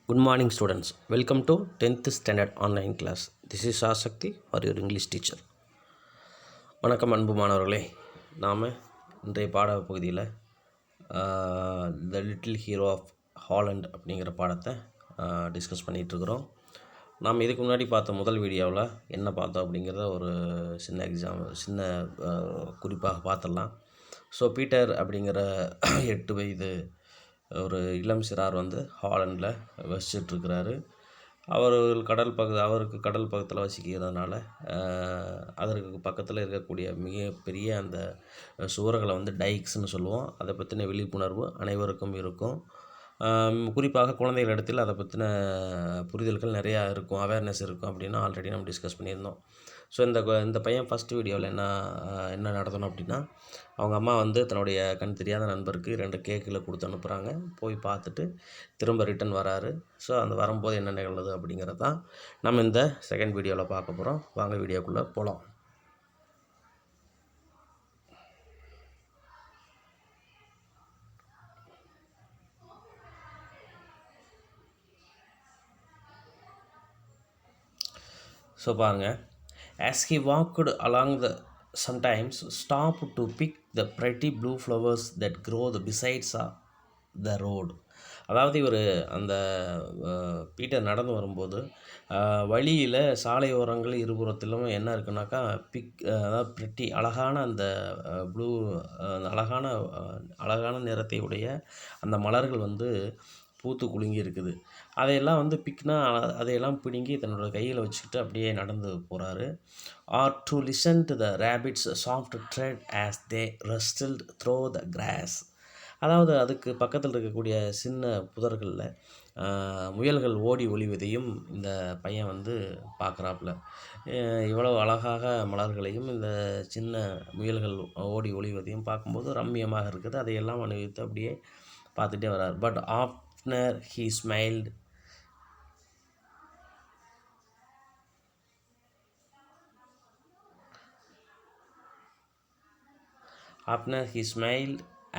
Good morning, students. Welcome to 10th standard online class. This is Asakti, or your English teacher. வணக்கம் அன்பு மாணவர்களே. நாம் இன்றைய பாட பகுதியில் the little hero of Holland அப்படிங்கிற பாடத்தை டிஸ்கஸ் பண்ணிகிட்ருக்குறோம். நாம் இதுக்கு முன்னாடி பார்த்த முதல் வீடியோவில் என்ன பார்த்தோம் அப்படிங்கிறத ஒரு சின்ன குறிப்பாக பார்த்துடலாம். ஸோ பீட்டர் அப்படிங்கிற 8 வயது ஒரு இளம் சிறார் ஹாலண்டில் வசிச்சிட்ருக்கிறாரு. அவருக்கு கடல் பக்கத்தில் வசிக்கிறதுனால அதற்கு பக்கத்தில் இருக்கக்கூடிய மிகப்பெரிய அந்த சுவர்களை டைக்ஸ்னு சொல்லுவோம். அதை பற்றின விழிப்புணர்வு அனைவருக்கும் இருக்கும். குறிப்பாக குழந்தைகள் இடத்தில் அதை பற்றின புரிதல்கள் நிறையா இருக்கும், அவேர்னஸ் இருக்கும் அப்படின்னு ஆல்ரெடி நம்ம டிஸ்கஸ் பண்ணியிருந்தோம். ஸோ இந்த பையன் ஃபஸ்ட் வீடியோவில் என்ன நடத்தணும் அப்படின்னா, அவங்க அம்மா தன்னுடைய கண் தெரியாத நண்பருக்கு 2 கேக்குகளை கொடுத்து அனுப்புகிறாங்க. போய் பார்த்துட்டு திரும்ப ரிட்டன் வராரு. ஸோ அந்த வரும்போது என்ன நிகழ்ந்தது அப்படிங்கிறது தான் நம்ம இந்த செகண்ட் வீடியோவில் பார்க்க போகிறோம். வாங்க வீடியோக்குள்ளே போகலாம். ஸோ பாருங்கள், as he walked along sometimes stopped to pick the pretty blue flowers that grow besides the road. அதாவது இவர் அந்த பீட்டர் நடந்து வரும்போது வழியில் சாலையோரங்கள் இருபுறத்திலும் என்ன இருக்குனாக்கா அதாவது பிரிட்டி அழகான அந்த ப்ளூ அழகான நிறத்தை உடைய அந்த மலர்கள் பூத்து குலுங்கி இருக்குது. அதையெல்லாம் அதையெல்லாம் பிடுங்கி தன்னோட கையில் வச்சுக்கிட்டு அப்படியே நடந்து போகிறாரு. Are to listen to the rabbits soft tread as they rustled through the grass. அதாவது அதுக்கு பக்கத்தில் இருக்கக்கூடிய சின்ன புதர்களில் முயல்கள் ஓடி ஒளிவதையும் இந்த பையன் பார்க்குறாப்புல. இவ்வளவு அழகாக மலர்களையும் இந்த சின்ன முயல்கள் ஓடி ஒளிவதையும் பார்க்கும்போது ரம்மியமாக இருக்குது. அதையெல்லாம் அனுபவித்து அப்படியே பார்த்துட்டே வர்றார். But after he smiled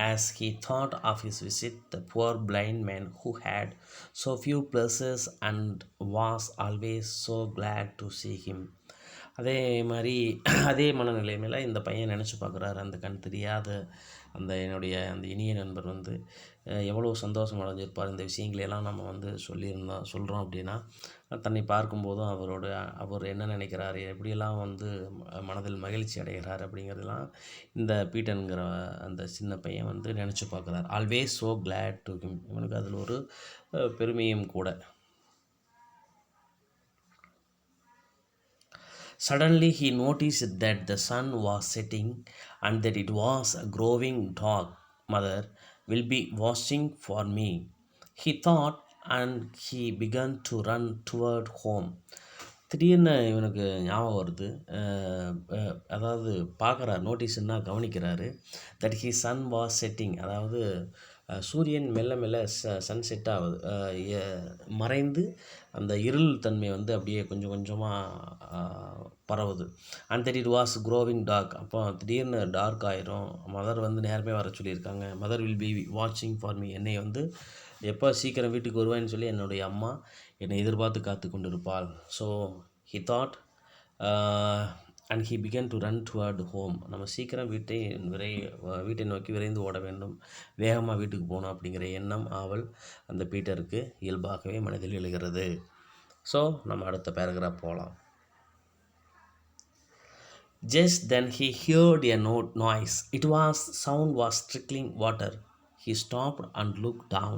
as he thought of his visit, the poor blind man who had so few pleasures and was always so glad to see him. அதே மனநிலை மேலே இந்த பையன் நினச்சி பார்க்குறாரு. அந்த கண் தெரியாத என்னுடைய அந்த இனிய நண்பர் எவ்வளோ சந்தோஷம் அடைஞ்சிருப்பார். இந்த விஷயங்களையெல்லாம் நம்ம சொல்கிறோம் அப்படின்னா, தன்னை பார்க்கும்போதும் அவர் என்ன நினைக்கிறாரு, எப்படியெல்லாம் மனதில் மகிழ்ச்சி அடைகிறார் அப்படிங்கிறதெல்லாம் இந்த பீட்டனுங்கிற அந்த சின்ன பையன் நினச்சி பார்க்குறார். Always so glad to him. இவனுக்கு அதில் ஒரு பெருமையும் கூட. Suddenly he noticed that the sun was setting and that it was a growing dark. Mother will be watching for me, he thought, and he began to run toward home. திடீர்னு இவனுக்கு ஞாபகம் வருது. அதாவது பார்க்குறார், நோட்டீஸ்ன்னா கவனிக்கிறாரு. That he sun was setting, அதாவது சூரியன் மெல்ல மெல்ல சன் செட் ஆகுது, மறைந்து அந்த இருள் தன்மை அப்படியே கொஞ்சம் கொஞ்சமாக பரவுது. And that it was growing dark. அப்போ திடீர்னு டார்க் ஆயிரும். மதர் நேரமே வர சொல்லியிருக்காங்க. மதர் வில் பி வாட்சிங் ஃபார் மீ, என்னை எப்போ சீக்கிரம் வீட்டுக்கு வருவேன்னு சொல்லி என்னுடைய அம்மா என்னை எதிர்பார்த்து காத்து கொண்டு இருப்பாள். So he thought and he begin to run toward home. நம்ம சீக்கிரம் வீட்டை நோக்கி விரைந்து ஓட வேண்டும், வேகமாக வீட்டுக்கு போகணும் அப்படிங்கிற எண்ணம், ஆவல் அந்த பீட்டருக்கு இயல்பாகவே மனதில் எழுகிறது. ஸோ நம்ம அடுத்த பேராகிராஃப் போகலாம். Just then he heard a noise. Sound was trickling water. He stopped and looked down.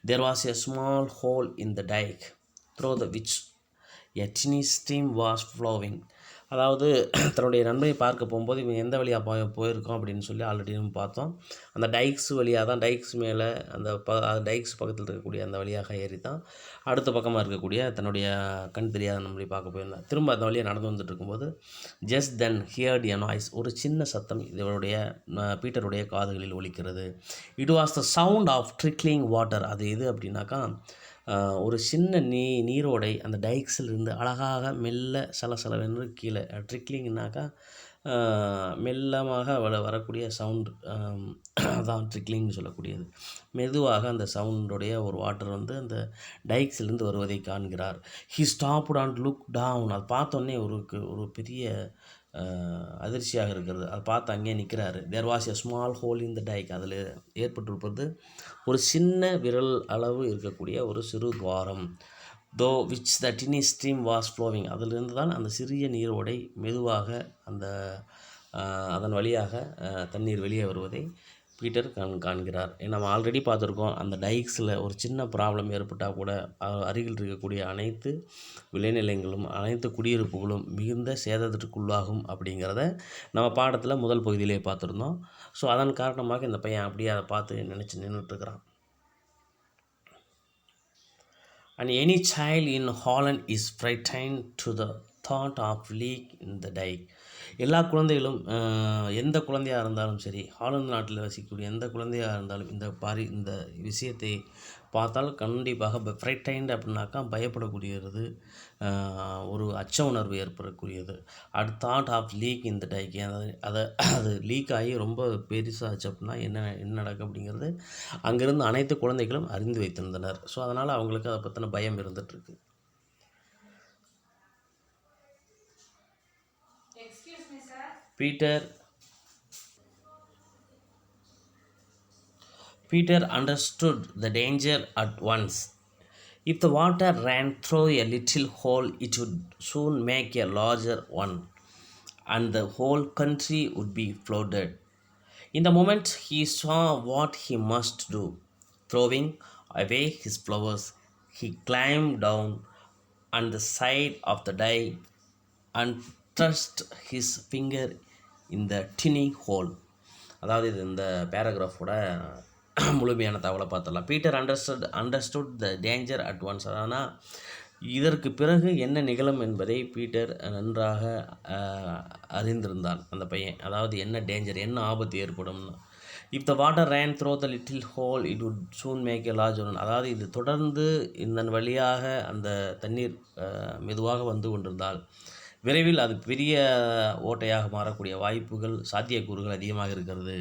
There was a small hole in the dike, through which a tiny stream was flowing. அதாவது தன்னுடைய நண்பனை பார்க்க போகும்போது இவங்க எந்த வழியாக போயிருக்கோம் அப்படின்னு சொல்லி ஆல்ரெடி நம்ம பார்த்தோம். அந்த டைக்ஸ் வழியாக தான், டைக்ஸ் மேலே அந்த டைக்ஸ் பக்கத்தில் இருக்கக்கூடிய அந்த வழியாக ஏறி தான் அடுத்த பக்கமாக இருக்கக்கூடிய தன்னுடைய கண் தெரியாத நண்பனை பார்க்க போயிருந்தான். திரும்ப அந்த வழியாக நடந்து வந்துட்டு இருக்கும்போது just then heard a noise, ஒரு சின்ன சத்தம் இவருடைய பீட்டருடைய காதுகளில் ஒலிக்கிறது. It was the sound of trickling water. அது எது அப்படின்னாக்கா, ஒரு சின்ன நீரோடை அந்த டைக்ஸில் இருந்து அழகாக மெல்ல சலசலவென்று கீழே, ட்ரிக்லிங்னாக்கா மெல்லமாக வரக்கூடிய சவுண்டு, அதான் ட்ரிக்லிங்னு சொல்லக்கூடியது. மெதுவாக அந்த சவுண்டுடைய ஒரு வாட்டர் வந்து அந்த டைக்ஸ்லேருந்து வருவதை காண்கிறார். He stopped and look down. அதை பார்த்தோன்னே ஒரு பெரிய அதிர்ச்சியாக இருக்கிறது. அதை பார்த்து அங்கேயே நிற்கிறாரு. There was a small hole in the dike. அதில் ஏற்பட்டிருப்பது ஒரு சின்ன விரல் அளவு இருக்கக்கூடிய ஒரு சிறு துவாரம். தோ which the tiny stream was flowing. அதிலிருந்து தான் அந்த சிறிய நீரோடை மெதுவாக அந்த அதன் வழியாக தண்ணீர் வெளியே வருவதை பீட்டர் காண்கிறார். நம்ம ஆல்ரெடி பார்த்துருக்கோம், அந்த டைக்ஸில் ஒரு சின்ன ப்ராப்ளம் ஏற்பட்டால் கூட அருகில் இருக்கக்கூடிய அனைத்து விளைநிலங்களும் அனைத்து குடியிருப்புகளும் மிகுந்த சேதத்திற்குள்ளாகும் அப்படிங்கிறத நம்ம பாடத்தில் முதல் பகுதியிலே பார்த்துருந்தோம். ஸோ அதன் காரணமாக இந்த பையன் அப்படியே அதை பார்த்து நினச்சி நின்றுட்டுருக்கிறான். And any child in Holland is frightened to the thought of leak in the dike. எல்லா குழந்தைகளும், எந்த குழந்தையாக இருந்தாலும் சரி, ஹாலந்து நாட்டில் வசிக்கக்கூடிய எந்த குழந்தையாக இருந்தாலும் இந்த விஷயத்தை பார்த்தால் கண்டிப்பாக ஃப்ரைட்டைன்ட் அப்படின்னாக்கா பயப்படக்கூடியது, ஒரு அச்ச உணர்வு ஏற்படக்கூடியது. தாட் ஆஃப் லீக் இந்த டைக். அது லீக் ஆகி ரொம்ப பெருசாச்சு அப்படின்னா என்ன நடக்கும் அப்படிங்கிறது அங்கேருந்து அனைத்து குழந்தைகளும் அறிந்து வைத்திருந்தனர். ஸோ அதனால் அவங்களுக்கு அதை பற்றின பயம் இருந்துகிட்ருக்கு. Peter understood the danger at once. If the water ran through a little hole, it would soon make a larger one, and the whole country would be flooded. In the moment, he saw what he must do. Throwing away his flowers, he climbed down on the side of the dike and thrust his finger in the tiny hole. அதாவது இது இந்த பேராகிராஃபோட முழுமையான தகவலை பார்த்துடலாம். Peter understood the danger at once. ஆனால் இதற்கு பிறகு என்ன நிகழும் என்பதை பீட்டர் நன்றாக அறிந்திருந்தான் அந்த பையன். அதாவது என்ன டேஞ்சர், என்ன ஆபத்து ஏற்படும்னு. If the water ran through the little hole it would soon make a large one. அதாவது இது தொடர்ந்து இதன் வழியாக அந்த தண்ணீர் மெதுவாக வந்து கொண்டிருந்தால் விரைவில் அது பெரிய ஓட்டையாக மாறக்கூடிய வாய்ப்புகள், சாத்தியக்கூறுகள் அதிகமாக இருக்கிறது.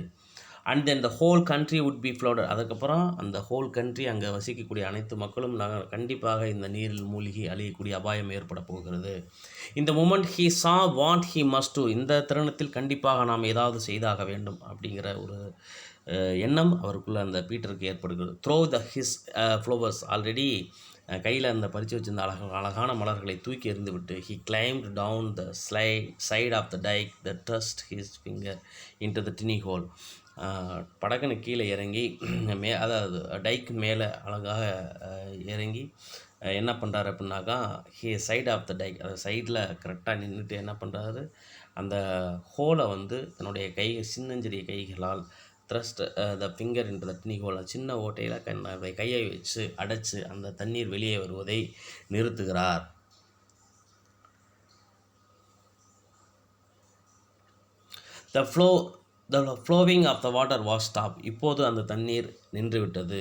And then the whole country would be flooded. அதுக்கப்புறம் அந்த ஹோல் கண்ட்ரி, அங்கே வசிக்கக்கூடிய அனைத்து மக்களும் கண்டிப்பாக இந்த நீரில் மூழ்கி அழியக்கூடிய அபாயம் ஏற்பட போகிறது. இந்த moment he saw what he must do. இந்த தருணத்தில் கண்டிப்பாக நாம் ஏதாவது செய்தாக வேண்டும் அப்படிங்கிற ஒரு எண்ணம் அவருக்குள்ளே அந்த பீட்டருக்கு ஏற்படுகிறது. Threw the his flowers. Already கையில் அந்த பறித்து வச்சிருந்த அழகான மலர்களை தூக்கி எறிந்து விட்டு he climbed down the side of the dike the thrust his finger into the tiny hole. படக்குன்னு கீழே இறங்கி அதாவது டைக்கு மேலே அழகாக இறங்கி என்ன பண்ணுறாரு அப்படின்னாக்கா சைட் ஆஃப் த டைக், அது சைடில் கரெக்டாக நின்றுட்டு என்ன பண்ணுறாரு, அந்த ஹோலை வந்து தன்னுடைய சின்னஞ்சிறிய கைகளால் thrust the finger into the tiny whole, சின்ன ஓட்டையில் கையை வச்சு அடைச்சி அந்த தண்ணீர் வெளியே வருவதை நிறுத்துகிறார். The flowing of the water was stopped. இப்போது அந்த தண்ணீர் நின்றுவிட்டது.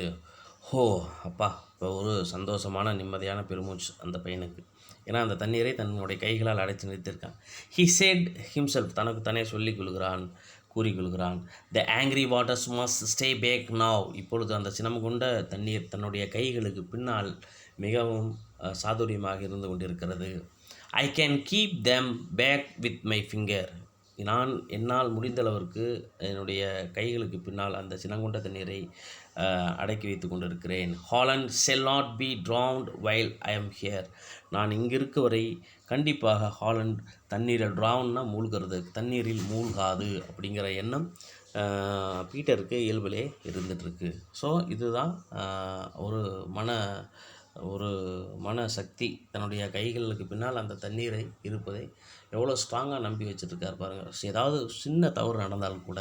ஹோ அப்பா, இப்போ ஒரு சந்தோஷமான நிம்மதியான பெருமூச்சு அந்த பையனுக்கு. ஏன்னா அந்த தண்ணீரை தன்னுடைய கைகளால் அடைத்து நிறுத்தியிருக்கான். ஹி செட் ஹிம்செல்ஃப், தனக்கு தானே கூறிக்கொள்கிறான். The angry waters must stay back now. இப்பொழுது அந்த சினம் கொண்ட தண்ணீர் தன்னுடைய கைகளுக்கு பின்னால் மிகவும் சாதுரியமாக இருந்து கொண்டிருக்கிறது. I can keep them back with my finger. என்னால் முடிந்தளவிற்கு என்னுடைய கைகளுக்கு பின்னால் அந்த சினங்கொண்ட தண்ணீரை அடக்கி வைத்து கொண்டிருக்கிறேன். Holland shall not be drowned while I am here. நான் இங்கே இருக்க வரை கண்டிப்பாக ஹாலண்ட் தண்ணீரை ட்ரவுன்னா மூழ்கிறது, தண்ணீரில் மூழ்காது அப்படிங்கிற எண்ணம் பீட்டருக்கு இயல்பிலே இருந்துகிட்ருக்கு. ஸோ இதுதான் ஒரு மன சக்தி, தன்னுடைய கைகளுக்கு பின்னால் அந்த தண்ணீரை இருப்பதை எவ்வளோ ஸ்ட்ராங்காக நம்பி வச்சுருக்கார் பாருங்கள். ஏதாவது சின்ன தவறு நடந்தாலும் கூட,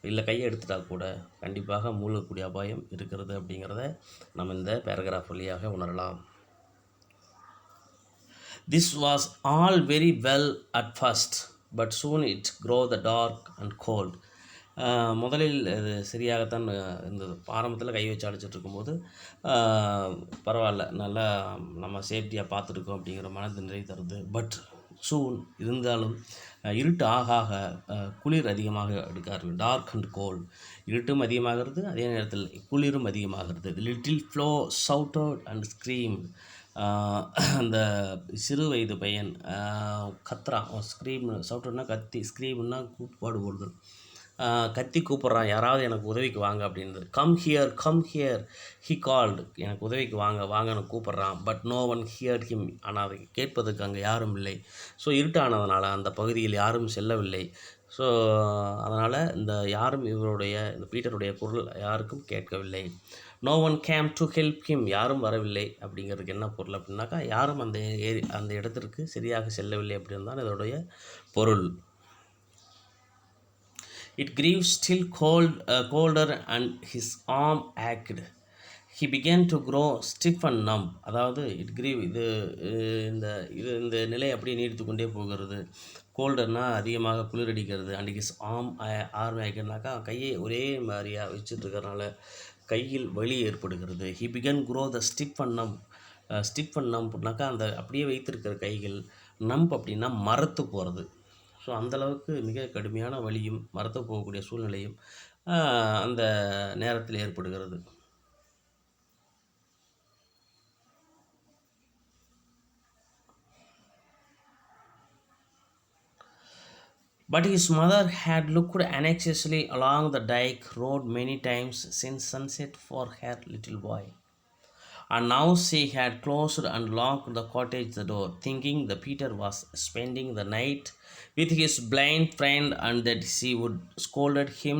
இல்லை கையை எடுத்துட்டால் கூட கண்டிப்பாக மூழ்கக்கூடிய அபாயம் இருக்கிறது அப்படிங்கிறத நம்ம இந்த பேராகிராஃப் வழியாக உணரலாம். This was all very well at first but soon it grow the dark and cold. முதலில் இது சரியாகத்தான் இருந்தது. ஆரம்பத்தில் கை வச்சு அடிச்சிட்டு இருக்கும்போது பரவாயில்ல, நல்லா நம்ம சேஃப்டியாக பார்த்துருக்கோம் அப்படிங்கிற மனது நிறை தருது. பட் சூன் இருந்தாலும் இருட்டு ஆக ஆக குளிர் அதிகமாக எடுக்க டார்க் அண்ட் கோல்ட். இருட்டும் அதிகமாகிறது, அதே நேரத்தில் குளிரும் அதிகமாகிறது. Little flow shouted and scream. அந்த சிறு வயது பையன் கத்துறான். ஸ்க்ரீம் ஷவுட்டட்னா கத்தி, ஸ்க்ரீம்னா கூப்பாடு போடுதல். கத்தி கூப்பிட்றான், யாராவது எனக்கு உதவிக்கு வாங்க அப்படின்றது. Come here, come here, he called. எனக்கு உதவிக்கு வாங்க வாங்கன்னு கூப்பிட்றான். But no one hear him. ஆனால் அதை கேட்பதற்கு அங்கே யாரும் இல்லை. ஸோ இருட்டானதுனால அந்த பகுதியில் யாரும் செல்லவில்லை. ஸோ அதனால் இந்த யாரும் இவருடைய இந்த பீட்டருடைய குரல் யாருக்கும் கேட்கவில்லை. No one came to help him. யாரும் வரவில்லை அப்படிங்கிறதுக்கு என்ன பொருள் அப்படின்னாக்கா, யாரும் அந்த இடத்திற்கு சரியாக செல்லவில்லை அப்படின்னு தான் இதோடைய பொருள். It grew still colder and his arm ached. He began to grow stiff and numb. அதாவது இட் கிரீவ் இந்த நிலை அப்படியே நீடித்து கொண்டே போகிறது. கோல்டர்னா அதிகமாக குளிரடிக்கிறது. அண்ட் ஹிஸ் ஆர்ம் ஆக்கினாக்கா கையை ஒரே மாதிரியாக வச்சுட்ருக்கறனால கையில் வலி ஏற்படுகிறது. He began grow the stiff and numb. Stiff and நம்ப்னாக்கா அந்த அப்படியே வைத்திருக்கிற கைகள், நம்ப் அப்படின்னா மரத்து போகிறது. ஸோ அந்தளவுக்கு மிக கடுமையான வலியும் மரத்து போகக்கூடிய சூழ்நிலையும் அந்த நேரத்தில் ஏற்படுகிறது. But his mother had looked anxiously along the dyke road many times since sunset for her little boy. And now she had closed and locked the cottage door, thinking that Peter was spending the night with his blind friend and that she would scold him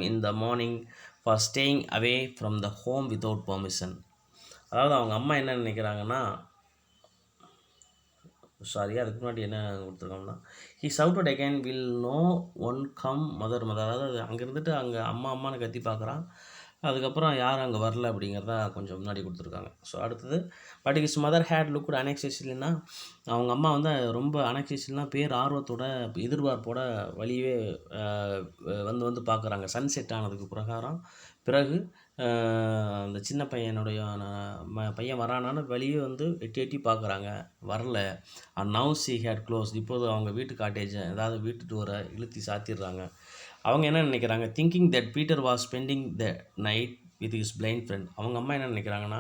in the morning for staying away from the home without permission. அதாவது அவங்க அம்மா என்ன நினைக்கிறாங்கன்னா, அதுக்கு முன்னாடி என்ன கொடுத்துருக்கோம்னா, he shouted again will no one come mother. அதாவது அங்கே இருந்துட்டு அங்கே அம்மான்னு கத்தி பார்க்குறான். அதுக்கப்புறம் யாரும் அங்கே வரல அப்படிங்கிறத கொஞ்சம் முன்னாடி கொடுத்துருக்காங்க. ஸோ அடுத்தது, but his mother had looked அனெக்ஸியஸ்லின்னா, அவங்க அம்மா வந்து ரொம்ப அனெக்ஸியஸ்லினா ஆர்வத்தோட எதிர்பார்ப்போட வழியே வந்து பார்க்குறாங்க. சன்செட் ஆனதுக்கு பிறகு அந்த சின்ன பையனுடைய பையன் வரானான்னு வெளியே வந்து எட்டி எட்டி பார்க்குறாங்க, வரல. And now she had close. இப்போது அவங்க வீட்டு காட்டேஜை, அதாவது வீட்டு டோரை இழுத்தி சாத்திடுறாங்க. அவங்க என்ன நினைக்கிறாங்க, thinking that Peter was spending the night with his blind friend. அவங்க அம்மா என்ன நினைக்கிறாங்கன்னா,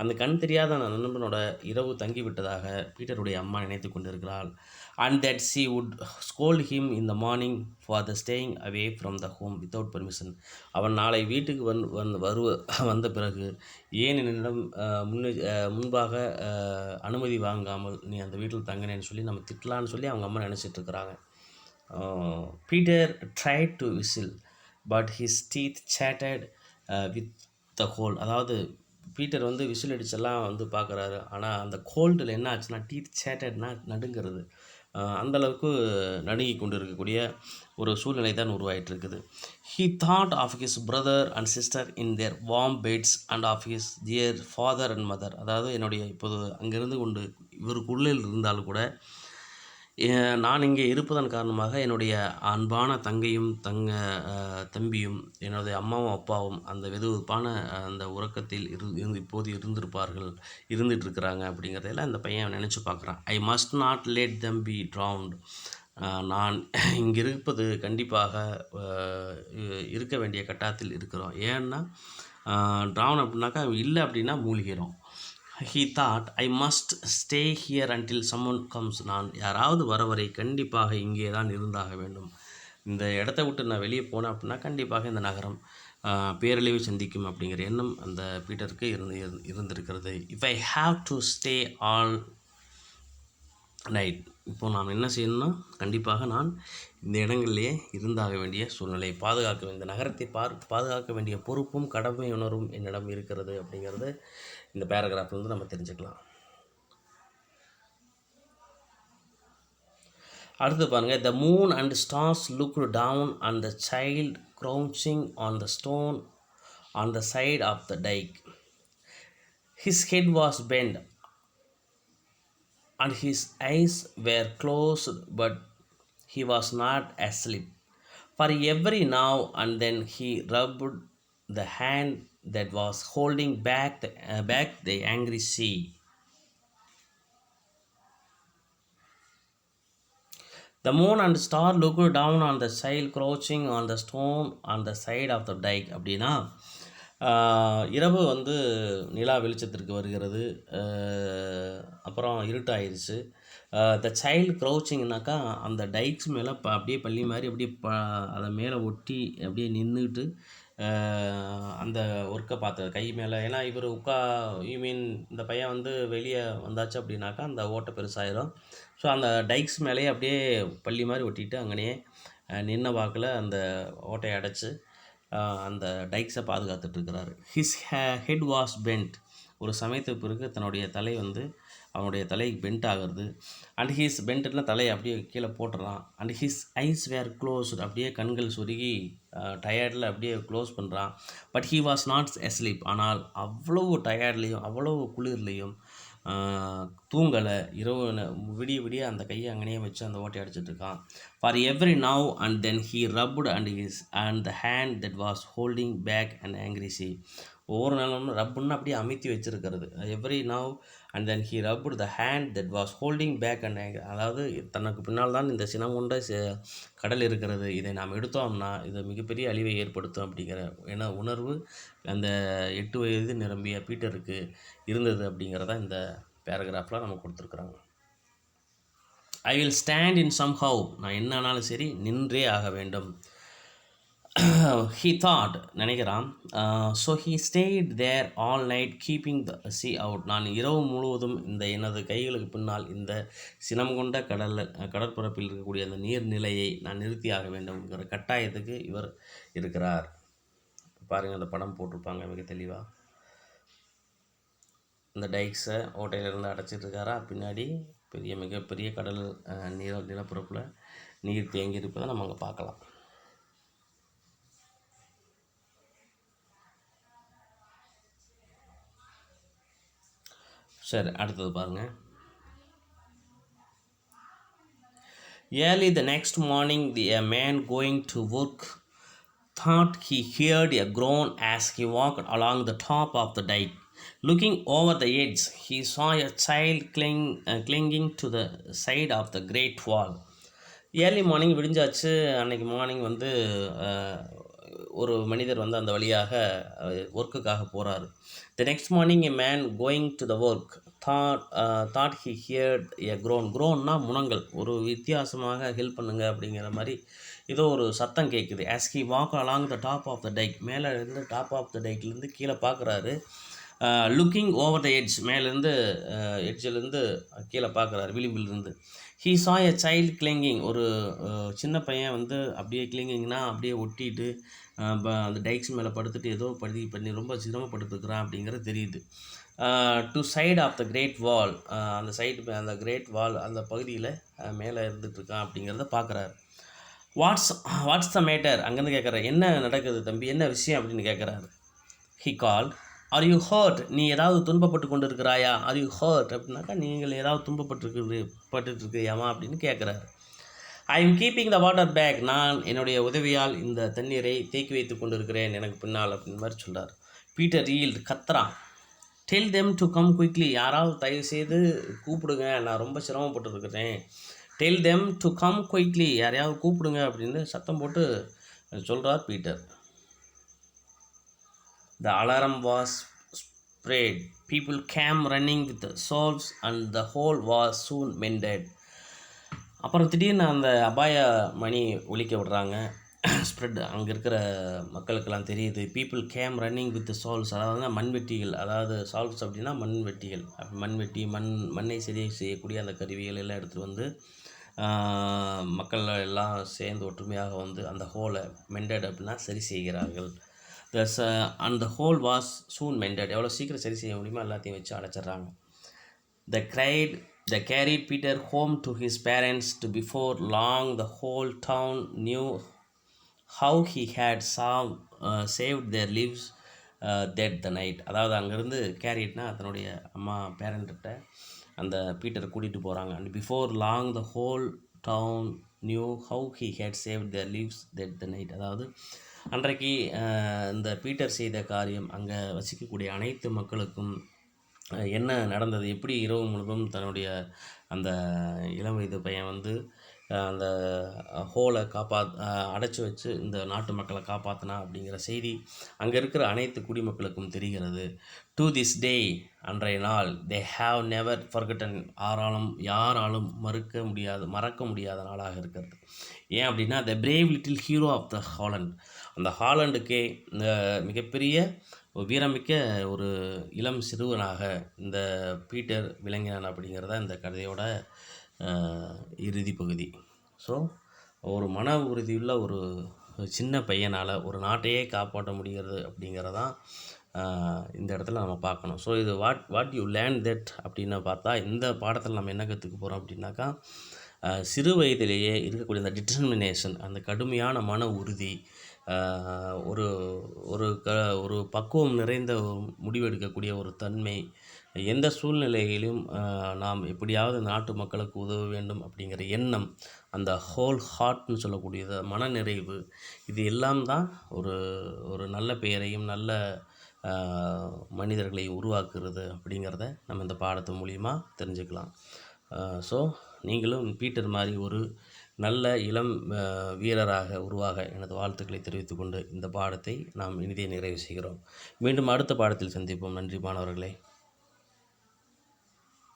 அந்த கண் தெரியாத அந்த நண்பனோட இரவு தங்கிவிட்டதாக பீட்டருடைய அம்மா நினைத்து கொண்டிருக்கிறாள். And that she would scold him in the morning for the staying away from the home without permission. அவன் நாளை வீட்டுக்கு வந்த பிறகு ஏன் என்னிடம் முன்பாக அனுமதி வாங்காமல் நீ அந்த வீட்டில் தங்கினேன்னு சொல்லி நம்ம திட்டலான்னு சொல்லி அவங்க அம்மா நினச்சிட்ருக்கிறாங்க. Peter tried to whistle, but his teeth chattered with the cold. அதாவது பீட்டர் வந்து விசில் அடிச்செல்லாம் வந்து பார்க்குறாரு. ஆனால் அந்த கோல்டில் என்ன ஆச்சுன்னா, டீத் சேட்டட்னா நடுங்கிறது. அந்தளவுக்கு நடுங்கி கொண்டு இருக்கக்கூடிய ஒரு சூழ்நிலை தான் உருவாகிட்டு. He thought of his brother and sister in their warm beds and of his dear father and mother. அதாவது என்னுடைய இப்போது அங்கிருந்து கொண்டு இவருக்குள்ளே இருந்தாலும் கூட, நான் இங்கே இருப்பதன் காரணமாக என்னுடைய அன்பான தங்கையும் தம்பியும் என்னுடைய அம்மாவும் அப்பாவும் அந்த வெதுவெதுப்பான அந்த உறக்கத்தில் இப்போது இருந்துகிட்ருக்கிறாங்க அப்படிங்கிறதெல்லாம் இந்த பையன் நினச்சி பார்க்குறான். I must not let them B drowned. நான் இங்கே இருப்பது கண்டிப்பாக இருக்க வேண்டிய கட்டாயத்தில் இருக்கிறோம். ஏன்னா ட்ரவுன் அப்படின்னாக்கா இல்லை அப்படின்னா மூழ்கிறோம். He thought, I must stay here until someone comes. நான் யாராவது வரை கண்டிப்பாக இங்கே தான் இருந்தாக வேண்டும். இந்த இடத்த விட்டு நான் வெளியே போனேன் அப்படின்னா கண்டிப்பாக இந்த நகரம் பேரழிவை சந்திக்கும் அப்படிங்கிற எண்ணம் அந்த பீட்டருக்கு இருந்திருக்கிறது. If I have to stay all night. இப்போது நாம் என்ன செய்யணும்னா, கண்டிப்பாக நான் இந்த இடங்களிலேயே இருந்தாக வேண்டிய சூழ்நிலை, இந்த நகரத்தை பாதுகாக்க வேண்டிய பொறுப்பும் கடமை உணர்வும் என்னிடம் இருக்கிறது அப்படிங்கிறது இந்த பேராகிராஃப்லேருந்து நம்ம தெரிஞ்சுக்கலாம். அடுத்து பாருங்கள், the moon and stars looked down and the child crouching on the stone on the side of the dike. His head was bent and his eyes were closed, but he was not asleep. For every now and then he rubbed the hand that was holding back the angry sea. The moon and star looked down on the child crouching on the stone on the side of the dike. அப்படின்னா இரவு வந்து நிலா வெளிச்சத்திற்கு வருகிறது. அப்புறம் இருட்டாயிருச்சு. The child க்ரௌச்சிங்னாக்கா அந்த டைக்ஸ் மேலே அப்படியே பள்ளி மாதிரி அப்படியே அதை மேலே ஒட்டி அப்படியே நின்றுட்டு அந்த ஒர்க்கை பார்த்தது கை மேலே. ஏன்னா இவர் இந்த பையன் வந்து வெளியே வந்தாச்சு அப்படின்னாக்கா அந்த ஓட்டை பெருசாயிரும். ஸோ அந்த டைக்ஸ் மேலேயே அப்படியே பள்ளி மாதிரி ஒட்டிட்டு அங்கனையே நின்ன வாக்கில் அந்த ஓட்டையை அடைச்சி அந்த டைக்ஸை பாதுகாத்துட்ருக்கிறாரு. His head was bent. ஒரு சமயத்துக்கு பிறகு தன்னுடைய தலை வந்து அவனுடைய தலை பெண்ட் ஆகிறது. அண்ட் ஹீஸ் பென்ட்னா தலையை அப்படியே கீழே போட்டுறான். And his eyes were closed. அப்படியே கண்கள் சுருகி டயர்டில் அப்படியே க்ளோஸ் பண்ணுறான். But he was not asleep. ஆனால் அவ்வளவு டயர்ட்லேயும் அவ்வளவு குளிர்லேயும் தூங்கலை. இரவு விடிய விடிய அந்த கையை அங்கனையே வச்சு அந்த ஓட்டை அடிச்சிட்ருக்கான். For every now and then he rubbed and the hand that was holding back and angry sea. ஒவ்வொரு நாளும் ரப்புன்னு அப்படியே அமைத்தி வச்சுருக்கிறது. Every now and then he rubbed the hand that was holding back and angry. அதாவது தனக்கு பின்னால் தான் இந்த சினம் கொண்ட கடல் இருக்கிறது. இதை நாம் எடுத்தோம்னா இது மிகப்பெரிய அழிவை ஏற்படுத்தும் அப்படிங்கிற உணர்வு அந்த 8 வயது நிரம்பிய பீட்டருக்கு இருந்தது அப்படிங்கிறத இந்த பேராகிராஃபில் நம்ம கொடுத்துருக்குறாங்க. I will stand in somehow. நான் என்ன ஆனாலும் சரி நின்றே ஆக வேண்டும். he thought நினைக்கிறான். So he stayed there all night keeping the sea out. நான் இரவு முழுவதும் எனது கைகளுக்கு பின்னால் இந்த சினம் கொண்ட கடற்பரப்பில் இருக்கக்கூடிய அந்த நீர்நிலையை நான் நிறுத்தியாக வேண்டும்ங்கிற கட்டாயத்துக்கு இவர் இருக்கிறார். பாருங்கள், அந்த படம் போட்டிருப்பாங்க மிக தெளிவாக. இந்த டைக்ஸை ஓட்டையிலிருந்து அடைச்சிட்டு இருக்காரா, பின்னாடி மிகப்பெரிய கடல் நிலப்பரப்பில் நீர் தேங்கி இருப்பதை நம்ம அங்கே பார்க்கலாம். சரி, அடுத்தது பாருங்கள். Early the next morning, a man going to work thought he heard a groan as he walked along the top of the dike. Looking over the edge, he saw a child clinging to the side of the great wall. Early morning விடிஞ்சாச்சு. அன்றைக்கி morning வந்து ஒரு மனிதர் வந்து அந்த வழியாக ஒர்க்குக்காக போகிறாரு. The next morning a man going to the work thought he heard a க்ரோன்னா முனங்கள். ஒரு வித்தியாசமாக ஹெல்ப் பண்ணுங்க அப்படிங்கிற மாதிரி ஏதோ ஒரு சத்தம் கேட்குது. As he walk along the top of the dike. மேலே இருந்து டாப் ஆஃப் த டைக்லேருந்து கீழே பார்க்குறாரு. Looking over the edge. மேலேருந்து எட்ஜிலேருந்து கீழே பார்க்குறாரு, விளிம்பிலிருந்து. ஹீ சா எ சைல்டு கிளிங்கிங். ஒரு சின்ன பையன் வந்து அப்படியே கிளிங்கிங்னா அப்படியே ஒட்டிட்டு அந்த டைக்ஸ் மேலே படுத்துட்டு ஏதோ பண்ணி ரொம்ப சிரமப்பட்டுருக்குறான் அப்படிங்கிறது தெரியுது. To side of the great wall. அந்த கிரேட் வால் அந்த பகுதியில் மேலே இருந்துகிட்ருக்கான் அப்படிங்கிறத பார்க்குறாரு. What's the matter. அங்கேருந்து கேட்குறாரு, என்ன நடக்குது தம்பி, என்ன விஷயம் அப்படின்னு கேட்குறாரு. He call, are you hurt. நீ ஏதாவது துன்பப்பட்டு கொண்டு இருக்கிறாயா? ஆர் யூ ஹர்ட் அப்படின்னாக்கா நீங்கள் ஏதாவது பட்டுருக்கிறியாமா அப்படின்னு கேட்குறாரு. I am keeping the water back. நான் என்னுடைய உதவியால் இந்த தண்ணீரை தேக்கி வைத்து கொண்டு இருக்கிறேன் எனக்கு பின்னால் அப்படின்னு மாதிரி சொல்கிறார். பீட்டர் ஈல்ட் கத்துறான். Tell them to come quickly. யாராவது தயவு செய்து கூப்பிடுங்க, நான் ரொம்ப சிரமப்பட்டுருக்கிறேன். Tell them to come quickly. யாரையாவது கூப்பிடுங்க அப்படின்னு சத்தம் போட்டு சொல்கிறார் Peter. The alarm was spread. People came running with the solves and the hole was soon mended. அப்புறம் திடீர்னு அந்த அபாய மணி ஒலிக்க விடுறாங்க. ஸ்ப்ரெட் அங்கே இருக்கிற மக்களுக்கெல்லாம் தெரியுது. People came running with solves. அதாவது மண்வெட்டிகள். அதாவது சால்வ்ஸ் அப்படின்னா மண்வெட்டிகள். மண்வெட்டி மண்ணை சரி செய்யக்கூடிய அந்த கருவிகள் எல்லாம் எடுத்துகிட்டு வந்து மக்கள் எல்லாம் சேர்ந்து ஒற்றுமையாக வந்து அந்த ஹோலை மெண்டட் அப்படின்னா சரி செய்கிறார்கள். அந்த ஹோல் வாஸ் சூன் மெண்டட். எவ்வளோ சீக்கிரம் சரி செய்ய முடியுமோ எல்லாத்தையும் வச்சு அடைச்சிட்றாங்க. They carried Peter home to his parents. Before long the whole town knew how he had saved their lives that the night. அதாவது அங்கேருந்து கேரிட்னா தன்னுடைய அம்மா பேரண்ட்ட அந்த பீட்டரை கூட்டிகிட்டு போகிறாங்க. And before long the whole town knew how he had saved their lives that the night. அதாவது அன்றைக்கு இந்த பீட்டர் செய்த காரியம் அங்கே வசிக்கக்கூடிய அனைத்து மக்களுக்கும் என்ன நடந்தது, எப்படி இரவு முழுவதும் தன்னுடைய அந்த இளம் வயது பையன் வந்து அந்த ஹோலை அடைச்சி வச்சு இந்த நாட்டு மக்களை காப்பாற்றினா அப்படிங்கிற செய்தி அங்கே இருக்கிற அனைத்து குடிமக்களுக்கும் தெரிகிறது. டு திஸ் டே, அன்றைய நாள், தே ஹாவ் நெவர் ஃபர்கட்டன், யாராலும் மறக்க முடியாத நாளாக இருக்கிறது. ஏன் அப்படின்னா, the brave little hero of the Holland, அந்த ஹாலண்டுக்கே இந்த மிகப்பெரிய வீரமிக்க ஒரு இளம் சிறுவனாக இந்த பீட்டர் விளங்கினான் அப்படிங்கிறத இந்த கதையோட இறுதி பகுதி. ஸோ ஒரு மன உறுதியுள்ள ஒரு சின்ன பையனால் ஒரு நாட்டையே காப்பாற்ற முடிகிறது அப்படிங்கிறதான் இந்த இடத்துல நம்ம பார்க்கணும். ஸோ இது வாட் யூ லேர்ன் தட் அப்படின்னு பார்த்தா, இந்த பாடத்தில் நம்ம என்ன கற்றுக்க போகிறோம் அப்படின்னாக்கா, சிறு வயதிலேயே இருக்கக்கூடிய அந்த டிட்டர்மினேஷன், அந்த கடுமையான மன உறுதி, ஒரு ஒரு ஒரு பக்குவம் நிறைந்த முடிவெடுக்கக்கூடிய ஒரு தன்மை, எந்த சூழ்நிலையிலும் நாம் எப்படியாவது நாட்டு மக்களுக்கு உதவ வேண்டும் அப்படிங்கிற எண்ணம், அந்த ஹோல் ஹார்ட்னு சொல்லக்கூடியது, மனநிறைவு, இது எல்லாம் தான் ஒரு நல்ல பெயரையும் நல்ல மனிதர்களை உருவாக்குறது அப்படிங்கிறத நம்ம இந்த பாடத்து மூலிமா தெரிஞ்சுக்கலாம். ஸோ நீங்களும் பீட்டர் மாதிரி ஒரு நல்ல இளம் வீரராக உருவாக எனது வாழ்த்துக்களை தெரிவித்துக்கொண்டு இந்த பாடத்தை நாம் இனிதே நிறைவு செய்கிறோம். மீண்டும் அடுத்த பாடத்தில் சந்திப்போம். நன்றி மாணவர்களே.